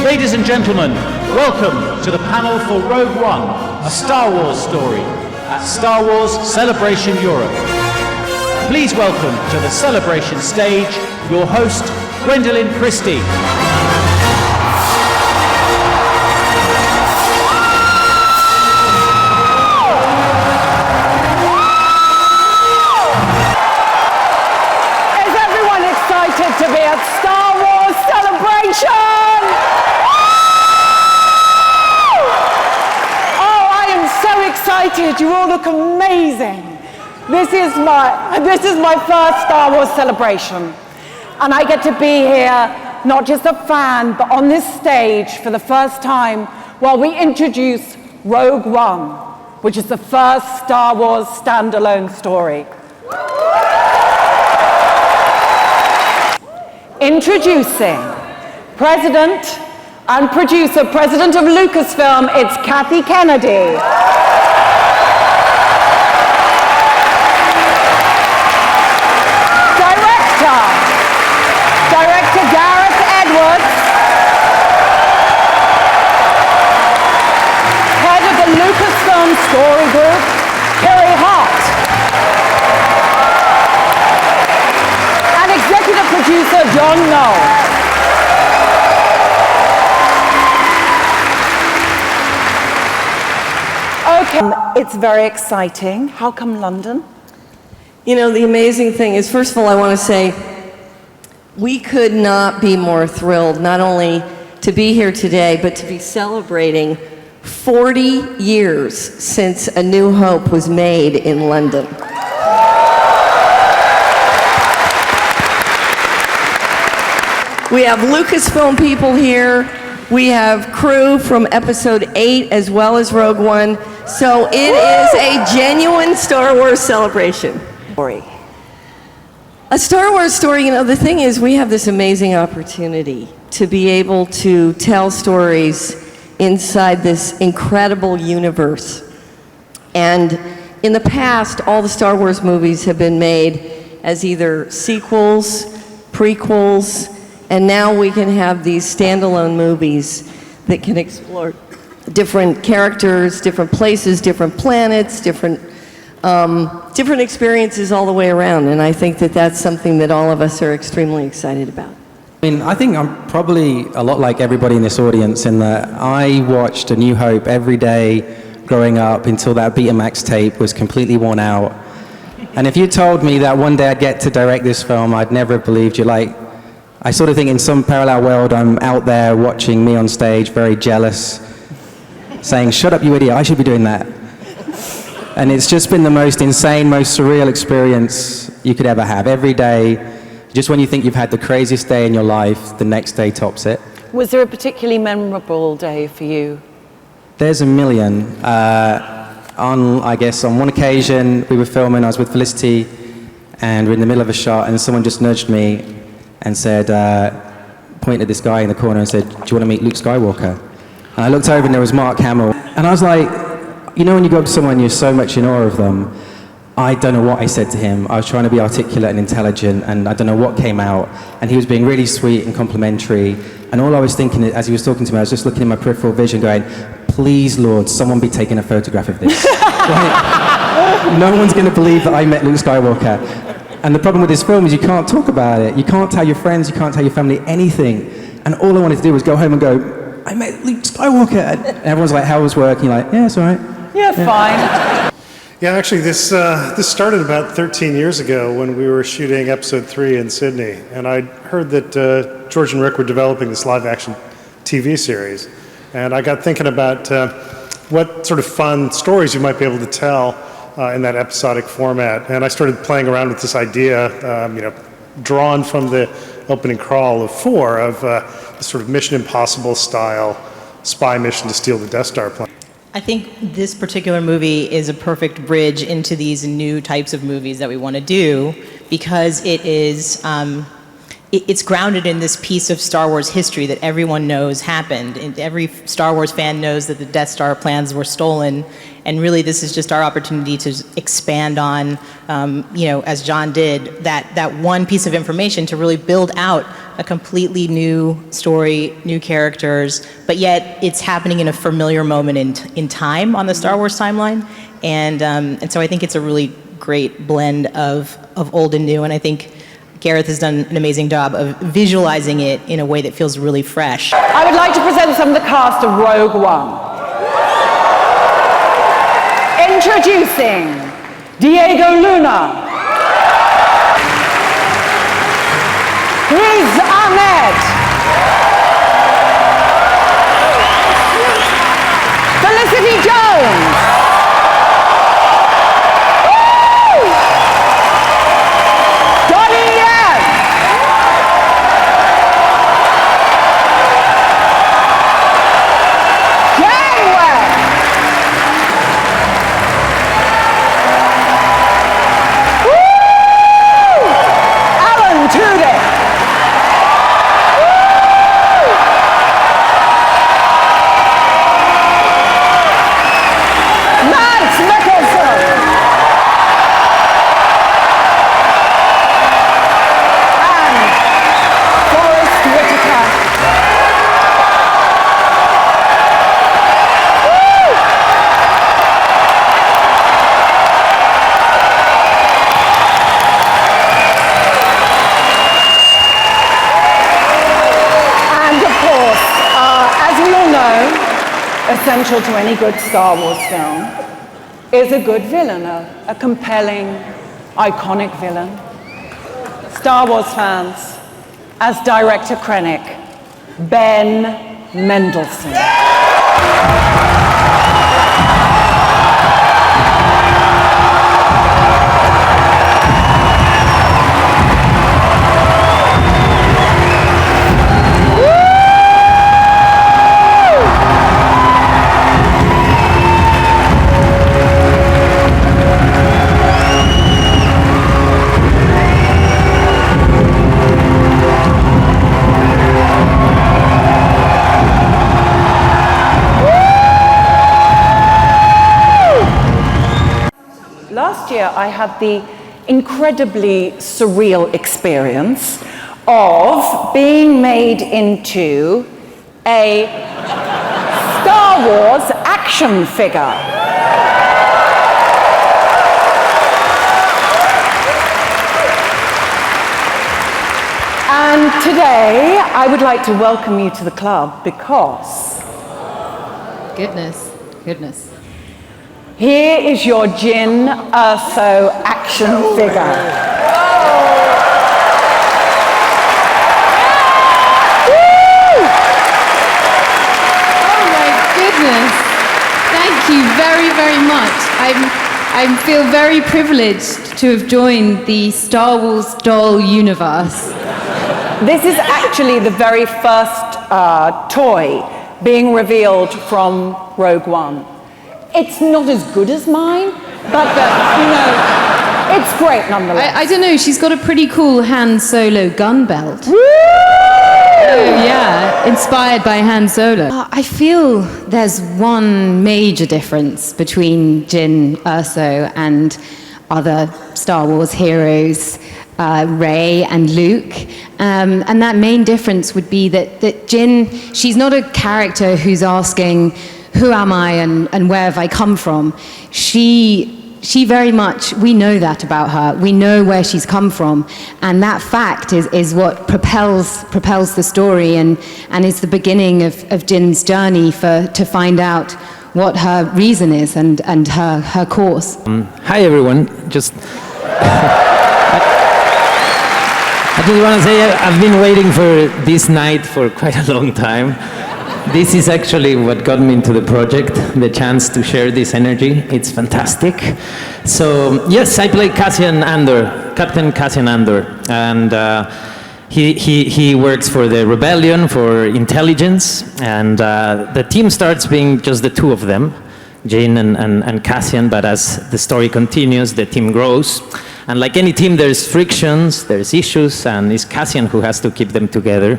Ladies and gentlemen, welcome to the panel for Rogue One, a Star Wars story at Star Wars Celebration Europe. Please welcome to the celebration stage your host, Gwendolyn Christie. Is everyone excited to be at Star Wars Celebration? Excited, you all look amazing. This is my first Star Wars celebration, and I get to be here not just a fan but on this stage for the first time while we introduce Rogue One, which is the first Star Wars standalone story. Introducing President and Producer, President of Lucasfilm, it's Kathy Kennedy. Director Gareth Edwards, head of the Lucasfilm Story Group, KIRI, and executive producer KNOLL. Okay, it's very exciting. How come London? You know, the amazing thing is, first of all, I want to say, we could not be more thrilled, not only to be here today, but to be celebrating 40 years since A New Hope was made in London. We have Lucasfilm people here. We have crew from Episode 8 as well as Rogue One. So it is a genuine Star Wars celebration. A Star Wars story, you know, the thing is, we have this amazing opportunity to be able to tell stories inside this incredible universe. And in the past, all the Star Wars movies have been made as either sequels, prequels, and now we can have these standalone movies that can explore different characters, different places, different planets, different experiences all the way around, and I think that that's something that all of us are extremely excited about. I mean, I think I'm probably a lot like everybody in this audience in that I watched A New Hope every day growing up until that Betamax tape was completely worn out. And if you told me that one day I'd get to direct this film, I'd never have believed you. Like, I sort of think in some parallel world I'm out there watching me on stage, very jealous, saying, "Shut up, you idiot, I should be doing that." And it's just been the most insane, most surreal experience you could ever have. Every day, just when you think you've had the craziest day in your life, the next day tops it. Was there a particularly memorable day for you? There's a million. I guess on one occasion, we were filming, I was with Felicity, and we're in the middle of a shot, and someone just nudged me and said, pointed at this guy in the corner and said, "Do you want to meet Luke Skywalker?" And I looked over and there was Mark Hamill. And I was like, you know when you go up to someone and you're so much in awe of them, I don't know what I said to him. I was trying to be articulate and intelligent, and I don't know what came out. And he was being really sweet and complimentary. And all I was thinking as he was talking to me, I was just looking in my peripheral vision going, please, Lord, someone be taking a photograph of this. Like, no one's going to believe that I met Luke Skywalker. And the problem with this film is you can't talk about it. You can't tell your friends, you can't tell your family anything. And all I wanted to do was go home and go, I met Luke Skywalker. And everyone's like, how was work? And you're like, yeah, it's all right. Yeah, fine. Yeah, actually, this started about 13 years ago when we were shooting Episode 3 in Sydney. And I heard that George and Rick were developing this live-action TV series. And I got thinking about what sort of fun stories you might be able to tell in that episodic format. And I started playing around with this idea, drawn from the opening crawl of 4, of this sort of Mission Impossible style spy mission to steal the Death Star plane. I think this particular movie is a perfect bridge into these new types of movies that we want to do, because it is, it's grounded in this piece of Star Wars history that everyone knows happened. And every Star Wars fan knows that the Death Star plans were stolen, and really this is just our opportunity to expand on, you know, as John did, that one piece of information to really build out a completely new story, new characters, but yet it's happening in a familiar moment in time on the Star Wars timeline. And so I think it's a really great blend of old and new, and I think Gareth has done an amazing job of visualizing it in a way that feels really fresh. I would like to present some of the cast of Rogue One. Introducing Diego Luna, Ahmed, Felicity Jones, Donnie, Tudyk. Mikkelsen. And Whitaker. Essential to any good Star Wars film is a good villain, a compelling, iconic villain. Star Wars fans, as director Krennic, Ben Mendelsohn. Last year, I had the incredibly surreal experience of being made into a Star Wars action figure. And today, I would like to welcome you to the club because... Goodness. Here is your Jyn Erso action figure. Oh my goodness. Thank you very, very much. I feel very privileged to have joined the Star Wars doll universe. This is actually the very first toy being revealed from Rogue One. It's not as good as mine, but you know, it's great nonetheless. I don't know, she's got a pretty cool Han Solo gun belt. Woo! Oh yeah, inspired by Han Solo. I feel there's one major difference between Jyn Erso and other Star Wars heroes, Rey and Luke. And that main difference would be that Jyn, she's not a character who's asking, who am I and where have I come from? She very much, we know that about her. We know where she's come from. And that fact is what propels the story and is the beginning of Jyn's journey to find out what her reason is and her course. Hi everyone. I just want to say I've been waiting for this night for quite a long time. This is actually what got me into the project, the chance to share this energy. It's fantastic. So yes, I play Captain Cassian Andor, and he works for the rebellion, for intelligence, and the team starts being just the two of them. Jin and Cassian, but as the story continues, the team grows. And like any team, there's frictions, there's issues, and it's Cassian who has to keep them together.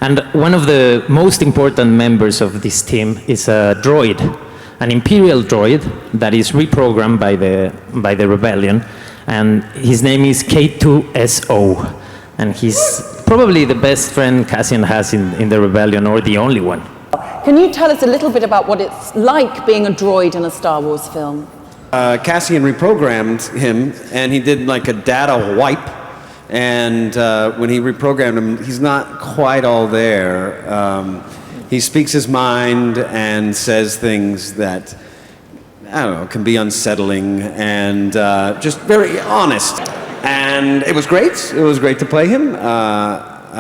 And one of the most important members of this team is a droid, an Imperial droid that is reprogrammed by the rebellion. And his name is K2SO. And he's probably the best friend Cassian has in the rebellion, or the only one. Can you tell us a little bit about what it's like being a droid in a Star Wars film? Cassian reprogrammed him, and he did like a data wipe. And when he reprogrammed him, he's not quite all there. He speaks his mind and says things that, I don't know, can be unsettling and just very honest. And it was great. It was great to play him.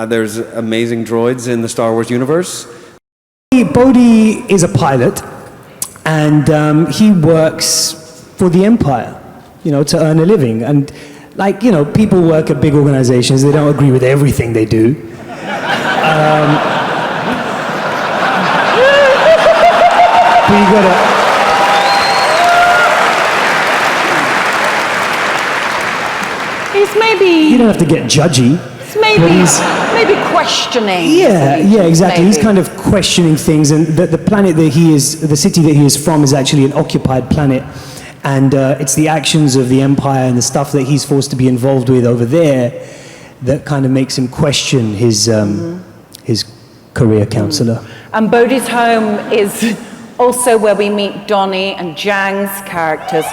There's amazing droids in the Star Wars universe. Bodhi is a pilot, and he works for the Empire, you know, to earn a living. And like, you know, people work at big organizations, they don't agree with everything they do. But you gotta... He's maybe... You don't have to get judgy. It's maybe questioning. Yeah, exactly. Maybe. He's kind of questioning things, and the planet that he is, the city that he is from, is actually an occupied planet, and it's the actions of the Empire and the stuff that he's forced to be involved with over there that kind of makes him question his career counselor. And Bodhi's home is also where we meet Donnie and Zhang's characters.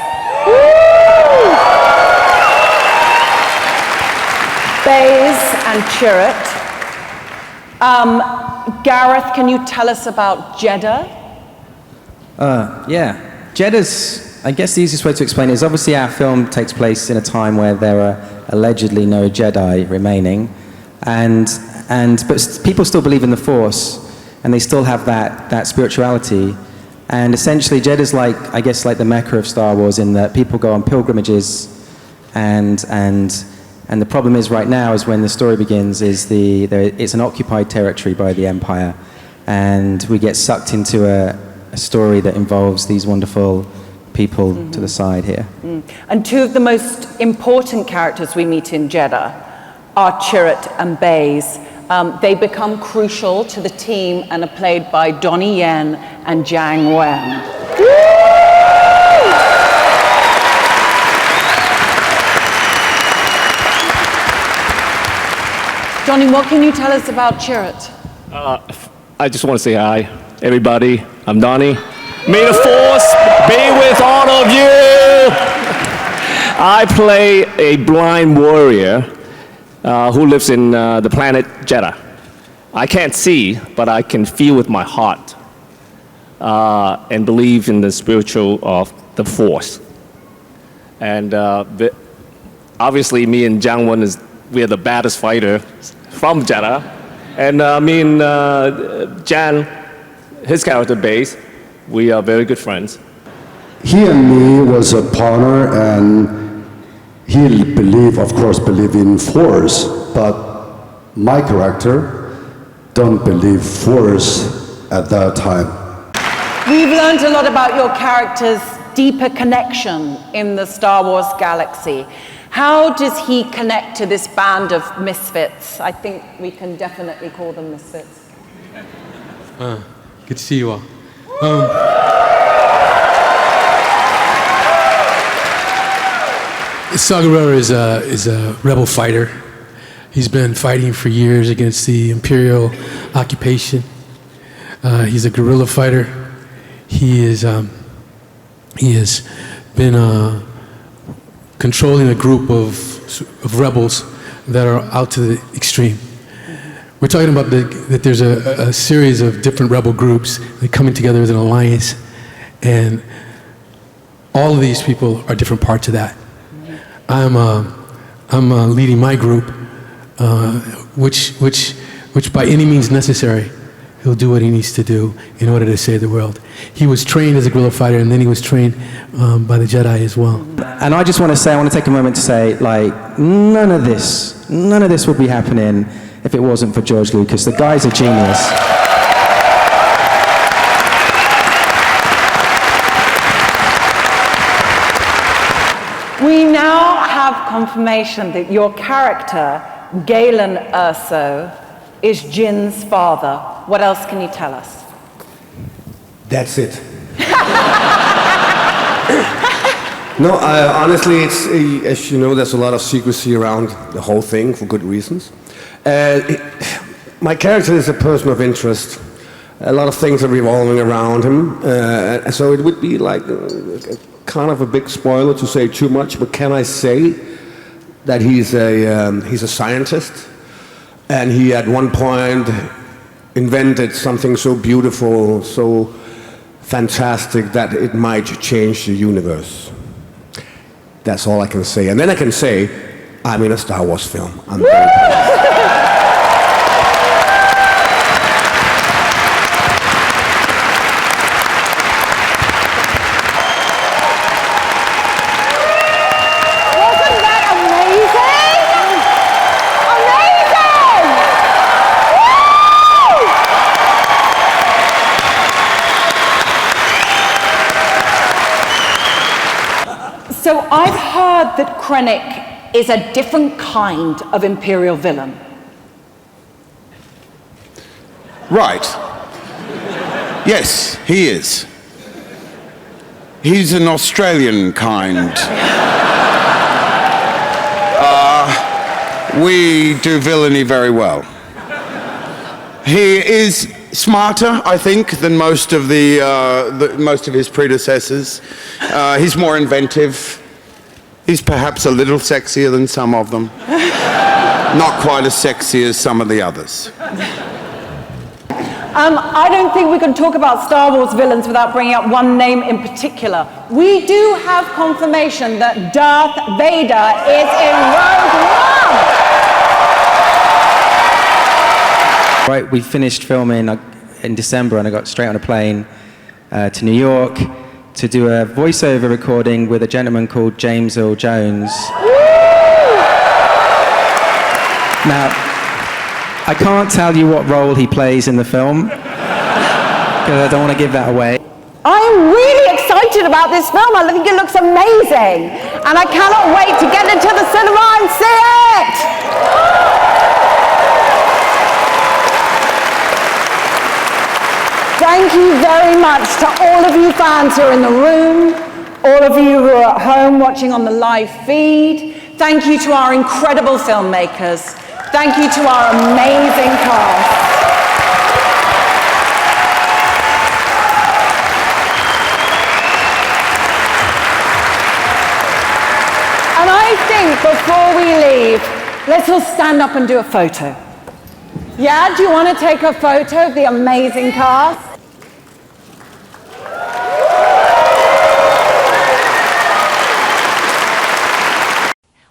Baze and Chirrut. Gareth, can you tell us about Jeddah? Yeah. Jeddah's, I guess the easiest way to explain it is obviously our film takes place in a time where there are allegedly no Jedi remaining, but people still believe in the Force, and they still have that spirituality. And essentially Jeddah's like, I guess, like the Mecca of Star Wars, in that people go on pilgrimages, and the problem is right now is when the story begins is it's an occupied territory by the Empire, and we get sucked into a story that involves these wonderful people to the side here. And two of the most important characters we meet in Jeddah are Chirrut and Baze. They become crucial to the team and are played by Donnie Yen and Zhang Wen. Donnie, what can you tell us about Chirrut? I just want to say hi, everybody. I'm Donnie. May the Force be with all of you. I play a blind warrior who lives in the planet Jeddah. I can't see, but I can feel with my heart and believe in the spiritual of the Force. And obviously, me and Zhang Wen we're the baddest fighter from Jeddah, and me and Jan, his character Baze, we are very good friends. He and me was a partner, and he of course believe in Force, but my character don't believe Force at that time. We've learned a lot about your character's deeper connection in the Star Wars galaxy. How does he connect to this band of misfits? I think we can definitely call them misfits. Good to see you all. Saw Gerrera is a rebel fighter. He's been fighting for years against the Imperial occupation. He's a guerrilla fighter. He has been controlling a group of rebels that are out to the extreme. We're talking about that there's a series of different rebel groups that coming together as an alliance, and all of these people are different parts of that. I'm leading my group, which by any means necessary, he'll do what he needs to do in order to save the world. He was trained as a guerrilla fighter, and then he was trained by the Jedi as well. And I just want to take a moment to say, like, none of this would be happening if it wasn't for George Lucas. The guy's a genius. We now have confirmation that your character, Galen Erso, is Jin's father. What else can you tell us? That's it. No, honestly, it's as you know, there's a lot of secrecy around the whole thing for good reasons. My character is a person of interest. A lot of things are revolving around him, so it would be like kind of a big spoiler to say too much. But can I say that he's a scientist, and he at one point invented something so beautiful, so fantastic that it might change the universe. That's all I can say. And then I can say, I'm in a Star Wars film. I'm very proud. Wasn't that amazing? Amazing! So I've heard that Krennic is a different kind of Imperial villain. Right. Yes, he is. He's an Australian kind. We do villainy very well. He is smarter, I think, than most of his predecessors. He's more inventive. He's perhaps a little sexier than some of them. Not quite as sexy as some of the others. I don't think we can talk about Star Wars villains without bringing up one name in particular. We do have confirmation that Darth Vader is in Rogue One. Right, we finished filming in December, and I got straight on a plane to New York to do a voiceover recording with a gentleman called James Earl Jones. Now, I can't tell you what role he plays in the film, because I don't want to give that away. I'm really excited about this film. I think it looks amazing. And I cannot wait to get into the cinema and see it. Thank you very much to all of you fans who are in the room, all of you who are at home watching on the live feed. Thank you to our incredible filmmakers. Thank you to our amazing cast. And I think before we leave, let's all stand up and do a photo. Yeah, do you want to take a photo of the amazing cast?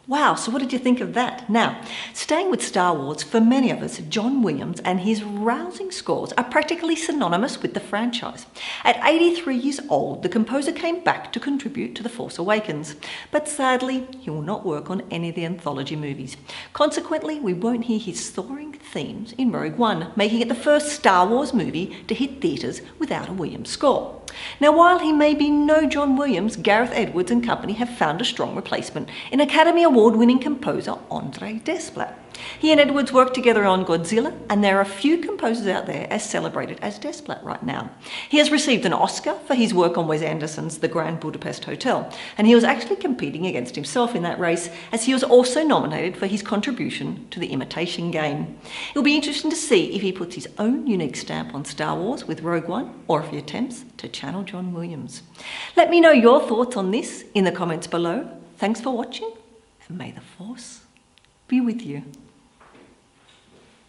Wow, so what did you think of that? Now, staying with Star Wars, for many of us, John Williams and his rousing scores are practically synonymous with the franchise. At 83 years old, the composer came back to contribute to The Force Awakens, but sadly, he will not work on any of the anthology movies. Consequently, we won't hear his soaring themes in Rogue One, making it the first Star Wars movie to hit theatres without a Williams score. Now, while he may be no John Williams, Gareth Edwards and company have found a strong replacement in Academy Award-winning composer Andrzej Desplat. He and Edwards worked together on Godzilla, and there are a few composers out there as celebrated as Desplat right now. He has received an Oscar for his work on Wes Anderson's The Grand Budapest Hotel, and he was actually competing against himself in that race, as he was also nominated for his contribution to The Imitation Game. It'll be interesting to see if he puts his own unique stamp on Star Wars with Rogue One, or if he attempts to channel John Williams. Let me know your thoughts on this in the comments below. Thanks for watching, and may the Force be with you.